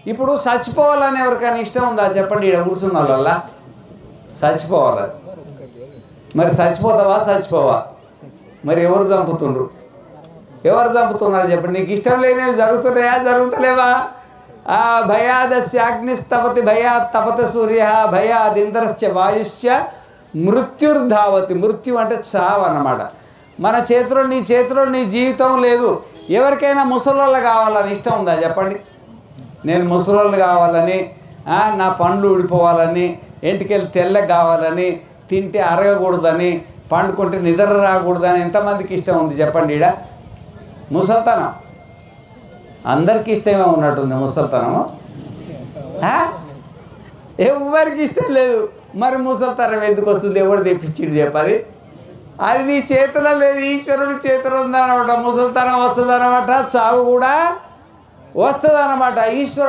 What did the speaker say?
ఇప్పుడు చచ్చిపోవాలని ఎవరికైనా ఇష్టం ఉందా చెప్పండి? ఇక్కడ కూర్చున్న వాళ్ళ చచ్చిపోవాలి. మరి చచ్చిపోతావా చచ్చిపోవా? మరి ఎవరు చంపుతుండ్రు? ఎవరు చంపుతున్నారు చెప్పండి? నీకు ఇష్టం లేనివి జరుగుతున్నాయా జరుగుతలేవా? భయాదస్యాగ్నిస్తపతి భయాత్ తపతి సూర్య భయాదింద్రశ్చ వాయుశ్చ మృత్యుర్ధావతి. మృత్యు అంటే చావు అన్నమాట. మన చేతిలో నీ చేతిలో నీ జీవితం లేదు. ఎవరికైనా ముసలోళ్ళు కావాలని ఇష్టం ఉందా చెప్పండి? నేను ముసలోళ్ళు కావాలని, నా పండ్లు ఊడిపోవాలని, ఎంటికెళ్ళి తెల్లగా కావాలని, తింటే అరగకూడదని, పండుకుంటే నిద్ర రాకూడదని ఎంతమందికి ఇష్టం ఉంది చెప్పండి? ఈడ ముసల్తనం అందరికీ ఇష్టమే ఉన్నట్టుంది. ముసల్తనము ఎవరికి ఇష్టం లేదు. మరి ముసల్తనం ఎందుకు వస్తుంది? ఎవరు తెప్పించింది చెప్పది? అది నీ చేతిలో లేదు, ఈశ్వరుడి చేతిలో ఉందన్నమాట. ముసల్తనం వస్తుంది అన్నమాట, చావు కూడా వస్తుంది అన్నమాట. ఈశ్వరుడు